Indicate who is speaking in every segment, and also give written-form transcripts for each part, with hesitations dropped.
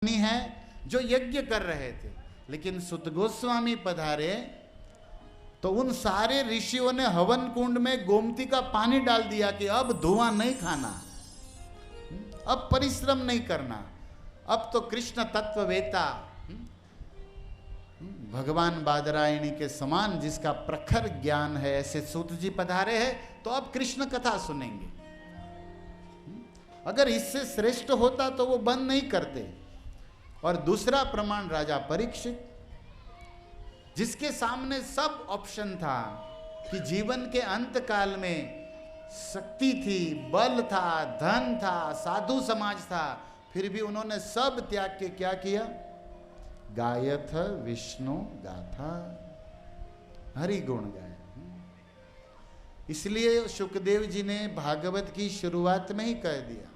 Speaker 1: है जो यज्ञ कर रहे थे, लेकिन सुत गोस्वामी पधारे तो उन सारे ऋषियों ने हवन कुंड में गोमती का पानी डाल दिया कि अब धुआं नहीं खाना, अब परिश्रम नहीं करना, अब तो कृष्ण तत्ववेता भगवान बादरायणी के समान जिसका प्रखर ज्ञान है ऐसे सूत जी पधारे हैं, तो अब कृष्ण कथा सुनेंगे। अगर इससे श्रेष्ठ होता तो वो बंद नहीं करते। और दूसरा प्रमाण राजा परीक्षित, जिसके सामने सब ऑप्शन था कि जीवन के अंत काल में शक्ति थी, बल था, धन था, साधु समाज था, फिर भी उन्होंने सब त्याग के क्या किया? गायथ विष्णु गाथा, हरि गुण गाया। इसलिए शुकदेव जी ने भागवत की शुरुआत में ही कह दिया,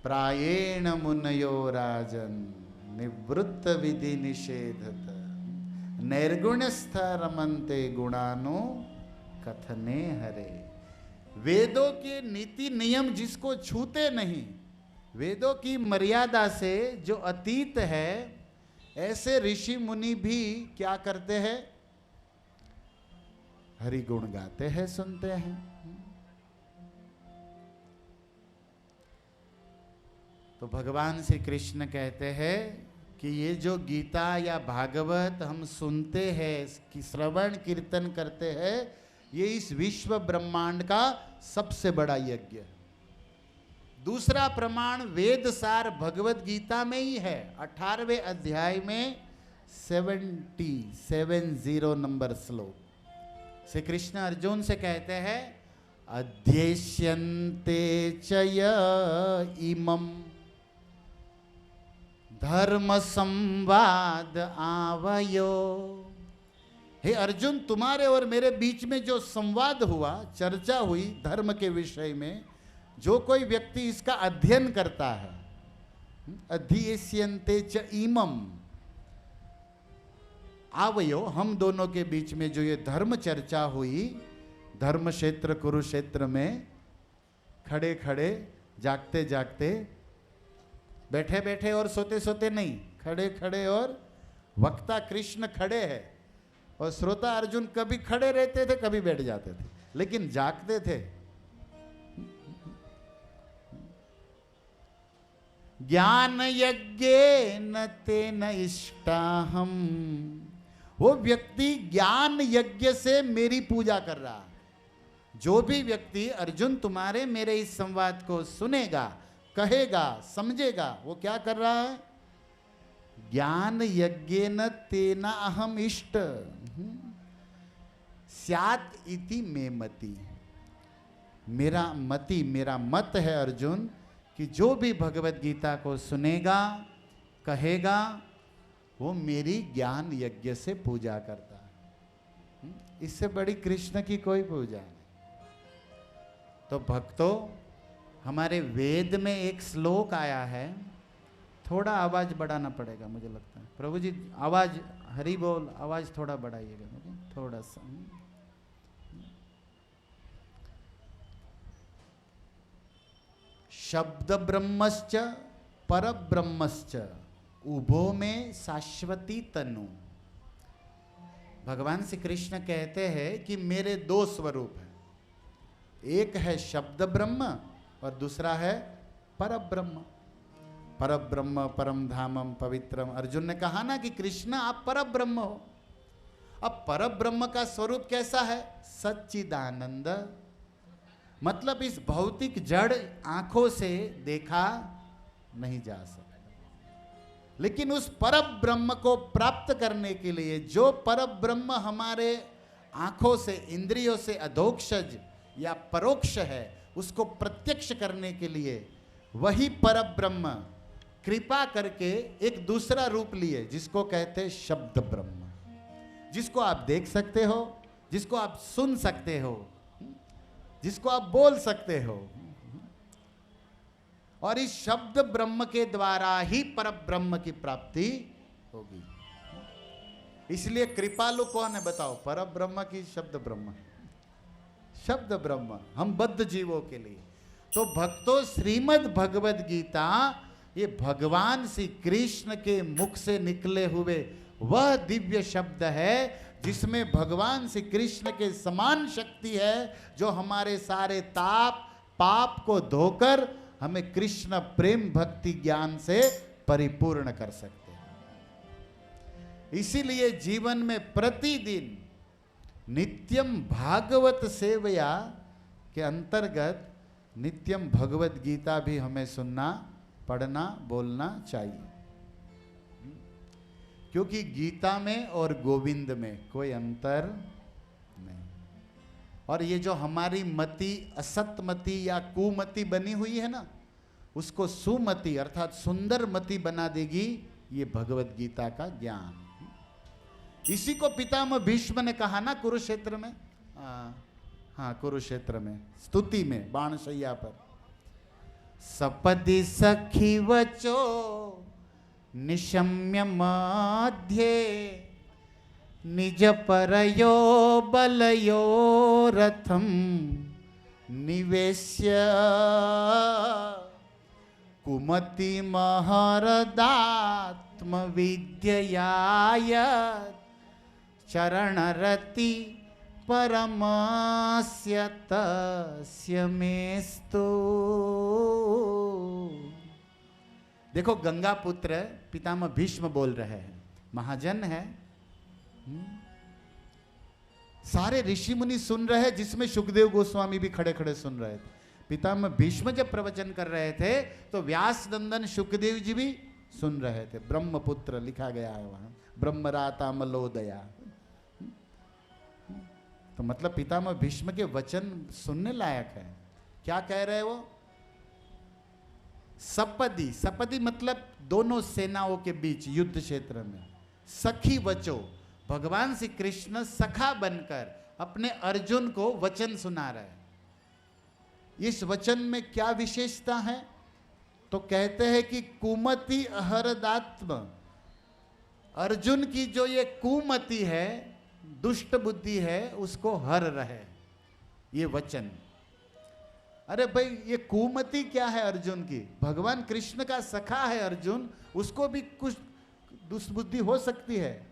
Speaker 1: प्रायेण मुनयो राजन निवृत्त विधि निषेधत नैर्गुण्यस्थ रमन्ते गुणानो कथने हरे। वेदों के नीति नियम जिसको छूते नहीं, वेदों की मर्यादा से जो अतीत है, ऐसे ऋषि मुनि भी क्या करते हैं? हरि गुण गाते हैं, सुनते हैं। तो भगवान श्री कृष्ण कहते हैं कि ये जो गीता या भागवत हम सुनते हैं, कि श्रवण कीर्तन करते हैं, ये इस विश्व ब्रह्मांड का सबसे बड़ा यज्ञ है। दूसरा प्रमाण वेद सार भगवत गीता में ही है, 18वें अध्याय में 70 नंबर श्लोक श्री कृष्ण अर्जुन से कहते हैं, अध्येष्यन्ते च य इमम् धर्म संवाद आवयो। हे अर्जुन, तुम्हारे और मेरे बीच में जो संवाद हुआ, चर्चा हुई धर्म के विषय में, जो कोई व्यक्ति इसका अध्ययन करता है, अध्येष्यन्ते च इमम् आवयो, हम दोनों के बीच में जो ये धर्म चर्चा हुई, धर्म क्षेत्र कुरुक्षेत्र में, खड़े खड़े, जागते जागते, बैठे बैठे और सोते सोते नहीं, खड़े खड़े, और वक्ता कृष्ण खड़े हैं और श्रोता अर्जुन कभी खड़े रहते थे, कभी बैठ जाते थे, लेकिन जागते थे। ज्ञान यज्ञेन तेन इष्टाहम, वो व्यक्ति ज्ञान यज्ञ से मेरी पूजा कर रहा है। जो भी व्यक्ति अर्जुन तुम्हारे मेरे इस संवाद को सुनेगा, कहेगा, समझेगा, वो क्या कर रहा है? ज्ञान यज्ञेन तेना अहम इष्ट स्यात् इति मे मति। मेरा मत है अर्जुन कि जो भी भगवत गीता को सुनेगा, कहेगा, वो मेरी ज्ञान यज्ञ से पूजा करता है। इससे बड़ी कृष्ण की कोई पूजा नहीं। तो भक्तों, हमारे वेद में एक श्लोक आया है, थोड़ा आवाज बढ़ाना पड़ेगा मुझे लगता है। प्रभु जी आवाज, हरि बोल, आवाज थोड़ा बढ़ाइएगा मुझे, थोड़ा सा। शब्द ब्रह्मश्च पर ब्रह्मश्च उभो में शाश्वती तनु। भगवान श्री कृष्ण कहते हैं कि मेरे दो स्वरूप हैं, एक है शब्द ब्रह्म और दूसरा है पर ब्रह्म। पर ब्रह्म परम धामम पवित्रम। अर्जुन ने कहा ना कि कृष्ण आप पर ब्रह्म हो। अब पर ब्रह्म का स्वरूप कैसा है? सच्चिदानंद। मतलब इस भौतिक जड़ आंखों से देखा नहीं जा सकता, लेकिन उस पर ब्रह्म को प्राप्त करने के लिए, जो पर ब्रह्म हमारे आंखों से, इंद्रियों से अधोक्षज या परोक्ष है, उसको प्रत्यक्ष करने के लिए वही पर ब्रह्म कृपा करके एक दूसरा रूप लिए, जिसको कहते शब्द ब्रह्म, जिसको आप देख सकते हो, जिसको आप सुन सकते हो, जिसको आप बोल सकते हो। और इस शब्द ब्रह्म के द्वारा ही पर ब्रह्म की प्राप्ति होगी। इसलिए कृपालु कौन है बताओ? पर ब्रह्म की शब्द ब्रह्म। शब्द ब्रह्म हम बद्ध जीवों के लिए। तो भक्तों, श्रीमद् भगवद गीता ये भगवान श्री कृष्ण के मुख से निकले हुए वह दिव्य शब्द है जिसमें भगवान श्री कृष्ण के समान शक्ति है, जो हमारे सारे ताप पाप को धोकर हमें कृष्ण प्रेम भक्ति ज्ञान से परिपूर्ण कर सकते हैं। इसीलिए जीवन में प्रतिदिन नित्यम भागवत सेवया के अंतर्गत नित्यम भगवत गीता भी हमें सुनना, पढ़ना, बोलना चाहिए, क्योंकि गीता में और गोविंद में कोई अंतर नहीं। और ये जो हमारी मति असतमति या कुमति बनी हुई है ना, उसको सुमति अर्थात सुंदर मति बना देगी ये भगवत गीता का ज्ञान। इसी को पितामह भीष्म ने कहा ना कुरुक्षेत्र में, हाँ कुरुक्षेत्र में स्तुति में बाणशैया पर, सपदि सखी वचो निशम्य मध्ये निज परयो बलयो रथम निवेश्य कुमति महरदात्म विद्ययाय चरणरति परमस्य तस्य मेस्तु। देखो गंगा पुत्र पितामह भीष्म बोल रहे हैं, महाजन है, सारे ऋषि मुनि सुन रहे हैं, जिसमें सुखदेव गोस्वामी भी खड़े खड़े सुन रहे थे। पितामह भीष्म जब प्रवचन कर रहे थे तो व्यास नंदन सुखदेव जी भी सुन रहे थे। ब्रह्मपुत्र लिखा गया है वहां, ब्रह्मराता मलोदया। तो मतलब पितामह भीष्म के वचन सुनने लायक है। क्या कह रहे वो? सपदी, सपदी मतलब दोनों सेनाओं के बीच युद्ध क्षेत्र में। सखी वचो, भगवान श्री कृष्ण सखा बनकर अपने अर्जुन को वचन सुना रहे हैं। इस वचन में क्या विशेषता है? तो कहते हैं कि कुमति अहरदात्म, अर्जुन की जो ये कुमति है, दुष्ट बुद्धि है, उसको हर रहे ये वचन। अरे भाई ये कुमति क्या है अर्जुन की? भगवान कृष्ण का सखा है अर्जुन, उसको भी कुछ दुष्बुद्धि हो सकती है?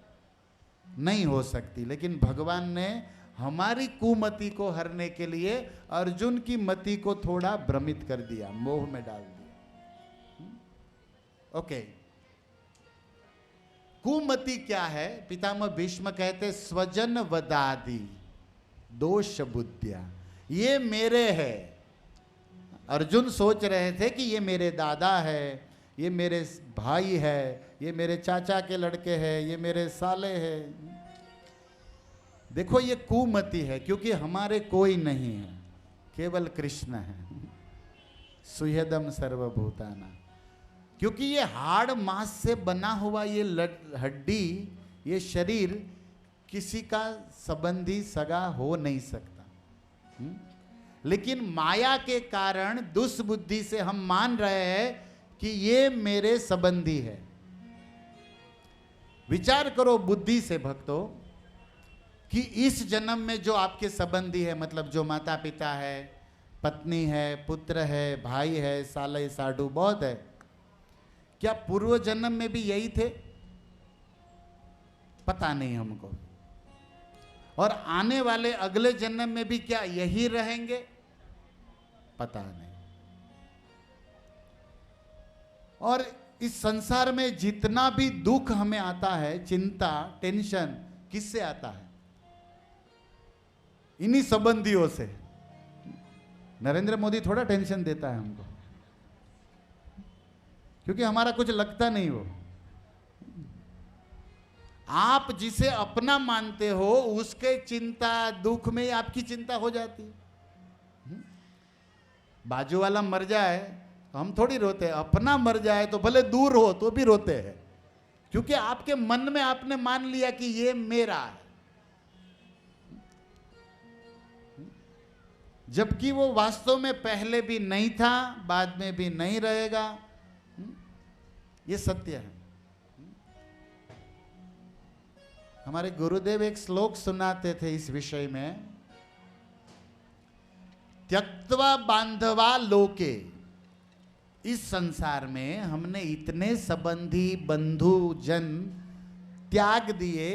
Speaker 1: नहीं हो सकती। लेकिन भगवान ने हमारी कुमति को हरने के लिए अर्जुन की मति को थोड़ा भ्रमित कर दिया, मोह में डाल दिया। ओके, कुमति क्या है? पितामह भीष्म कहते स्वजन वदादि दोष बुद्धिया, ये मेरे है। अर्जुन सोच रहे थे कि ये मेरे दादा है, ये मेरे भाई है, ये मेरे चाचा के लड़के हैं, ये मेरे साले हैं। देखो ये कुमति है, क्योंकि हमारे कोई नहीं है, केवल कृष्ण है। सुहृदम सर्वभूताना, क्योंकि ये हाड़ मांस से बना हुआ ये हड्डी, ये शरीर किसी का संबंधी सगा हो नहीं सकता। लेकिन माया के कारण दुष्बुद्धि से हम मान रहे हैं कि ये मेरे संबंधी है। विचार करो बुद्धि से भक्तों कि इस जन्म में जो आपके संबंधी है, मतलब जो माता पिता है, पत्नी है, पुत्र है, भाई है, साले साडू बहुत है, क्या पूर्व जन्म में भी यही थे? पता नहीं हमको। और आने वाले अगले जन्म में भी क्या यही रहेंगे? पता नहीं। और इस संसार में जितना भी दुख हमें आता है, चिंता, टेंशन, किससे आता है? इन्हीं संबंधियों से। नरेंद्र मोदी थोड़ा टेंशन देता है हमको, क्योंकि हमारा कुछ लगता नहीं वो। आप जिसे अपना मानते हो उसके चिंता दुख में आपकी चिंता हो जाती है। बाजू वाला मर जाए तो हम थोड़ी रोते हैं, अपना मर जाए तो भले दूर हो तो भी रोते हैं, क्योंकि आपके मन में आपने मान लिया कि ये मेरा है, जबकि वो वास्तव में पहले भी नहीं था, बाद में भी नहीं रहेगा। ये सत्य है। हमारे गुरुदेव एक श्लोक सुनाते थे इस विषय में, त्यक्त्वा बांधवा लोके इस संसार में हमने इतने संबंधी बंधु जन त्याग दिए,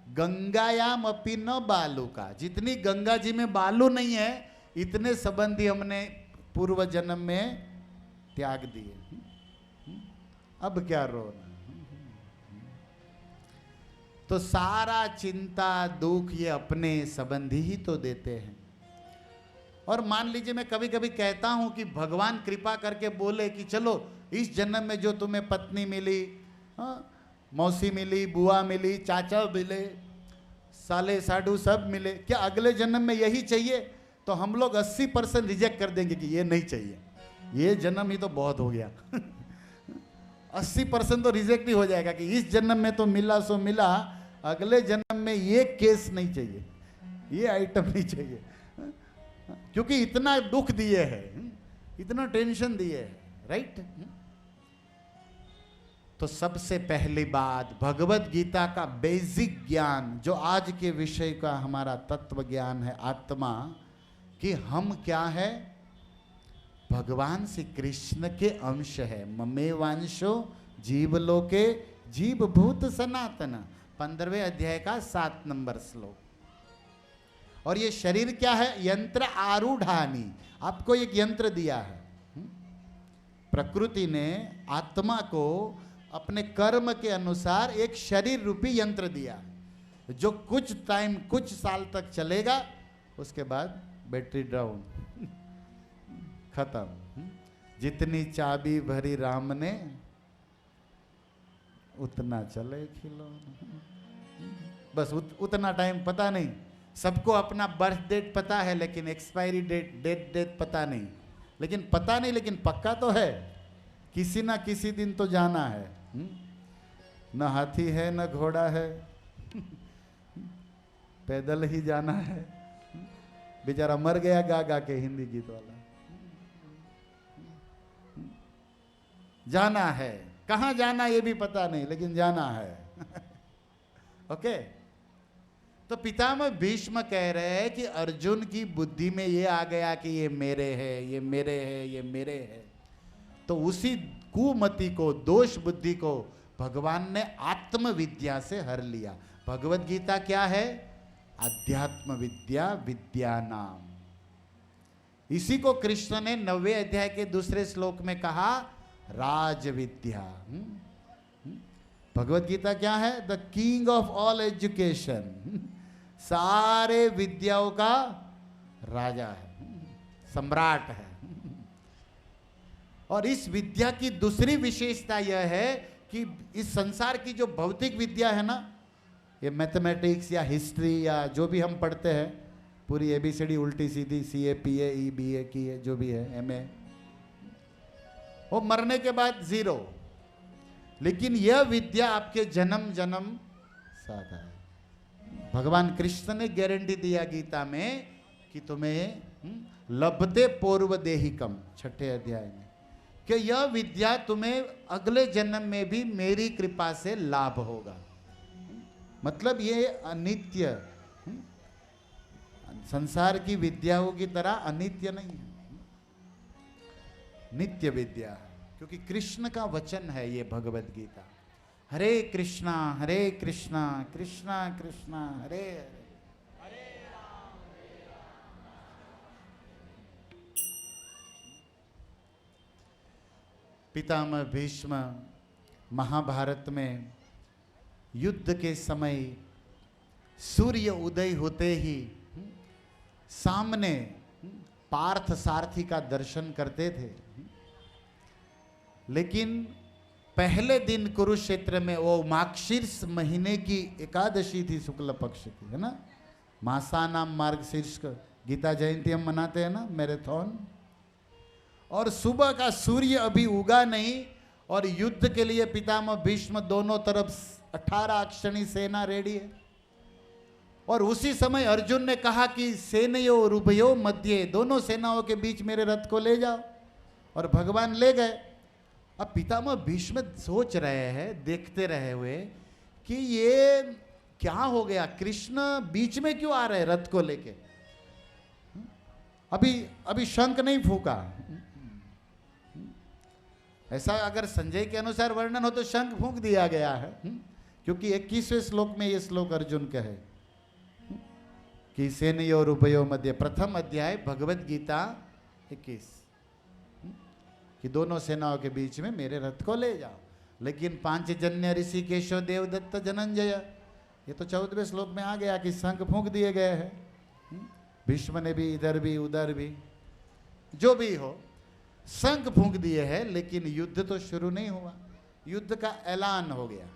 Speaker 1: गंगायाम अपि न बालू का, जितनी गंगा जी में बालू नहीं है इतने संबंधी हमने पूर्व जन्म में त्याग दिए। अब क्या रोना। तो सारा चिंता दुख ये अपने संबंधी ही तो देते हैं। और मान लीजिए मैं कभी कभी कहता हूं कि भगवान कृपा करके बोले कि चलो इस जन्म में जो तुम्हें पत्नी मिली, मौसी मिली, बुआ मिली, चाचा मिले, साले साडू सब मिले, क्या अगले जन्म में यही चाहिए? तो हम लोग 80% रिजेक्ट कर देंगे कि ये नहीं चाहिए, ये जन्म ही तो बहुत हो गया। 80% तो रिजेक्ट ही हो जाएगा कि इस जन्म में तो मिला सो मिला, अगले जन्म में ये केस नहीं चाहिए, ये आइटम नहीं चाहिए, क्योंकि इतना दुख दिए है, इतना टेंशन दिए है, राइट। तो सबसे पहली बात भगवत गीता का बेसिक ज्ञान, जो आज के विषय का हमारा तत्व ज्ञान है, आत्मा, कि हम क्या है, भगवान श्री कृष्ण के अंश है। ममेवांशो जीवलोके जीव भूत सनातन, 15वें अध्याय का 7 नंबर श्लोक। और ये शरीर क्या है, यंत्र आरूढ़ानी, आपको एक यंत्र दिया है। प्रकृति ने आत्मा को अपने कर्म के अनुसार एक शरीर रूपी यंत्र दिया, जो कुछ टाइम कुछ साल तक चलेगा, उसके बाद बैटरी डाउन, खत्म। जितनी चाबी भरी राम ने उतना चले खिलौना, बस उतना टाइम पता नहीं। सबको अपना बर्थ डेट पता है लेकिन एक्सपायरी डेट पता नहीं, लेकिन पता नहीं, लेकिन पक्का तो है किसी ना किसी दिन तो जाना है। न हाथी है न घोड़ा है, पैदल ही जाना है। बेचारा मर गया गा गा के हिंदी गीत वाला। जाना है, कहां जाना ये भी पता नहीं, लेकिन जाना है। ओके। तो पितामह भीष्म कह रहे हैं कि अर्जुन की बुद्धि में ये आ गया कि ये मेरे है, ये मेरे है, ये मेरे है। तो उसी कुमति को, दोष बुद्धि को भगवान ने आत्म विद्या से हर लिया। भगवत गीता क्या है, अध्यात्म विद्या, विद्या नाम। इसी को कृष्ण ने 9वें अध्याय के 2 श्लोक में कहा, राज विद्या। भगवत गीता क्या है, the king of all education, सारे विद्याओं का राजा है, सम्राट है। और इस विद्या की दूसरी विशेषता यह है कि इस संसार की जो भौतिक विद्या है ना, ये मैथमेटिक्स या हिस्ट्री या जो भी हम पढ़ते हैं, पूरी एबीसीडी उल्टी सीधी, CA PA EBA की है, जो भी है, MA, वो मरने के बाद 0। लेकिन यह विद्या आपके जन्म जन्म साथ है। भगवान कृष्ण ने गारंटी दिया गीता में कि तुम्हें लभते पूर्व देहिकम, 6ठे अध्याय में, कि यह विद्या तुम्हें अगले जन्म में भी मेरी कृपा से लाभ होगा। मतलब ये अनित्य, संसार की विद्याओं की तरह अनित्य नहीं है, नित्य विद्या, क्योंकि कृष्ण का वचन है ये भगवत गीता। हरे कृष्णा कृष्णा कृष्णा हरे हरे। पितामह भीष्म महाभारत में युद्ध के समय सूर्य उदय होते ही सामने पार्थ सारथी का दर्शन करते थे। लेकिन पहले दिन कुरुक्षेत्र में, वो मार्गशीर्ष महीने की एकादशी थी, शुक्ल पक्ष की, है ना, मासानाम मार्गशीर्ष, गीता जयंती हम मनाते हैं ना, मैराथन। और सुबह का सूर्य अभी उगा नहीं, और युद्ध के लिए पितामह भीष्म दोनों तरफ 18 अक्षणी सेना रेडी है। और उसी समय अर्जुन ने कहा कि सेनयो रुभयो मध्य, दोनों सेनाओं के बीच मेरे रथ को ले जाओ, और भगवान ले गए। अब पितामह भीष्म सोच रहे हैं, देखते रहे हुए, कि ये क्या हो गया, कृष्ण बीच में क्यों आ रहे हैं रथ को लेके। अभी शंख नहीं फूका, ऐसा अगर संजय के अनुसार वर्णन हो तो शंख फूंक दिया गया है, क्योंकि 21वें श्लोक में ये श्लोक अर्जुन का है कि सेनयोर उभयो मध्य, प्रथम अध्याय भगवत गीता 21, कि दोनों सेनाओं के बीच में मेरे रथ को ले जाओ। लेकिन पांचजन्य ऋषिकेशो देवदत्त जनंजय, ये तो 14वें श्लोक में आ गया कि शंख फूंक दिए गए हैं। भीष्म ने भी इधर भी उधर भी, जो भी हो शंख फूंक दिए हैं, लेकिन युद्ध तो शुरू नहीं हुआ, युद्ध का ऐलान हो गया।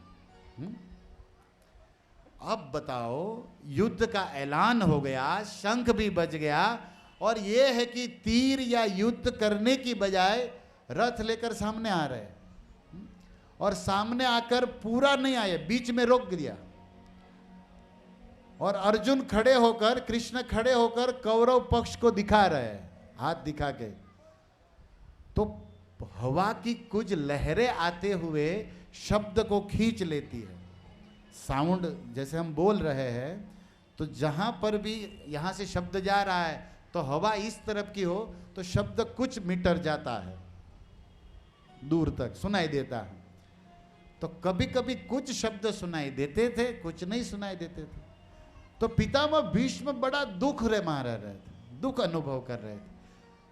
Speaker 1: अब बताओ, युद्ध का ऐलान हो गया, शंख भी बज गया, और यह है कि तीर या युद्ध करने की बजाय रथ लेकर सामने आ रहे, और सामने आकर पूरा नहीं आए, बीच में रोक दिया। और अर्जुन खड़े होकर, कृष्ण खड़े होकर कौरव पक्ष को दिखा रहे हैं, हाथ दिखा के। तो हवा की कुछ लहरें आते हुए शब्द को खींच लेती है। साउंड जैसे हम बोल रहे हैं, तो जहां पर भी यहां से शब्द जा रहा है, तो हवा इस तरफ की हो तो शब्द कुछ मीटर जाता है, दूर तक सुनाई देता है। तो कभी कभी कुछ शब्द सुनाई देते थे, कुछ नहीं सुनाई देते थे। तो पितामह भीष्म बड़ा दुख मार रहे थे, दुख अनुभव कर रहे थे।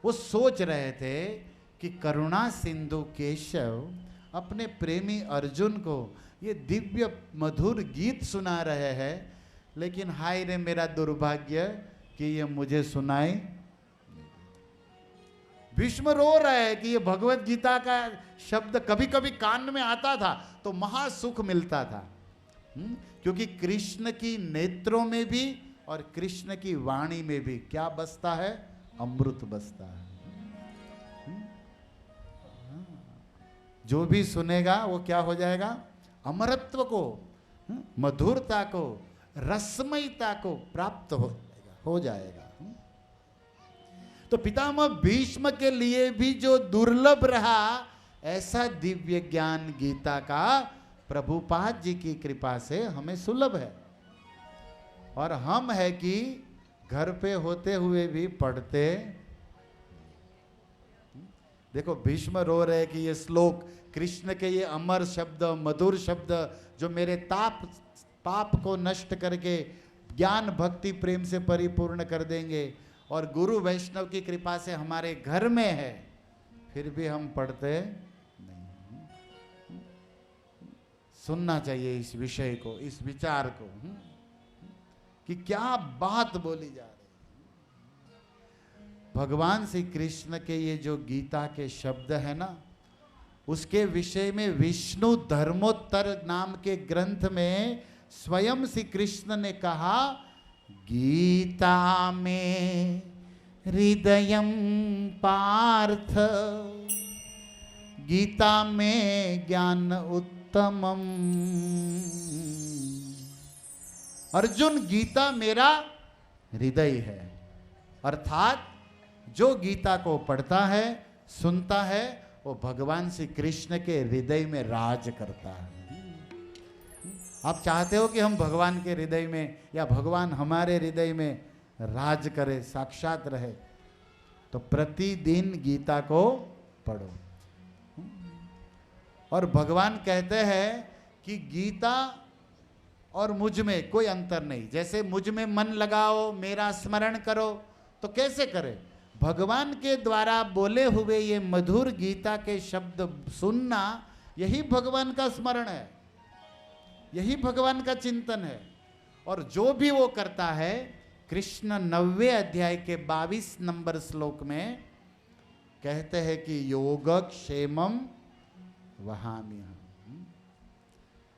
Speaker 1: वो सोच रहे थे कि करुणा सिंधु केशव अपने प्रेमी अर्जुन को ये दिव्य मधुर गीत सुना रहे हैं, लेकिन हाय रे मेरा दुर्भाग्य कि ये मुझे सुनाई। भीष्म रो रहे हैं कि ये भगवत गीता का शब्द कभी कभी कान में आता था तो महासुख मिलता था, क्योंकि कृष्ण की नेत्रों में भी और कृष्ण की वाणी में भी क्या बसता है? अमृत बसता है। जो भी सुनेगा वो क्या हो जाएगा? अमरत्व को, मधुरता को, रसमयता को प्राप्त हो जाएगा। तो पितामह भीष्म के लिए भी जो दुर्लभ रहा, ऐसा दिव्य ज्ञान गीता का प्रभुपाद जी की कृपा से हमें सुलभ है। और हम है कि घर पे होते हुए भी पढ़ते। देखो भीष्म रो रहे कि ये श्लोक, कृष्ण के ये अमर शब्द, मधुर शब्द जो मेरे पाप को नष्ट करके ज्ञान भक्ति प्रेम से परिपूर्ण कर देंगे, और गुरु वैष्णव की कृपा से हमारे घर में है, फिर भी हम पढ़ते नहीं। सुनना चाहिए इस विषय को, इस विचार को, कि क्या बात बोली जा रही। भगवान श्री कृष्ण के ये जो गीता के शब्द है ना, उसके विषय में विष्णु धर्मोत्तर नाम के ग्रंथ में स्वयं श्री कृष्ण ने कहा, गीता में हृदयम पार्थ, गीता में ज्ञान उत्तमम। अर्जुन, गीता मेरा हृदय है, अर्थात जो गीता को पढ़ता है, सुनता है, वो भगवान श्री कृष्ण के हृदय में राज करता है। आप चाहते हो कि हम भगवान के हृदय में, या भगवान हमारे हृदय में राज करे, साक्षात रहे, तो प्रतिदिन गीता को पढ़ो। और भगवान कहते हैं कि गीता और मुझ में कोई अंतर नहीं। जैसे मुझ में मन लगाओ, मेरा स्मरण करो, तो कैसे करें? भगवान के द्वारा बोले हुए ये मधुर गीता के शब्द सुनना, यही भगवान का स्मरण है, यही भगवान का चिंतन है। और जो भी वो करता है, कृष्ण 9वें अध्याय के 22 नंबर श्लोक में कहते हैं कि योगक्षेमम वहाम्यहम्।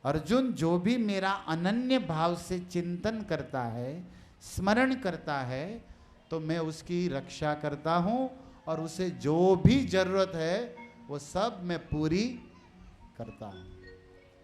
Speaker 1: अर्जुन, जो भी मेरा अनन्य भाव से चिंतन करता है, स्मरण करता है, तो मैं उसकी रक्षा करता हूं, और उसे जो भी जरूरत है वो सब मैं पूरी करता हूं।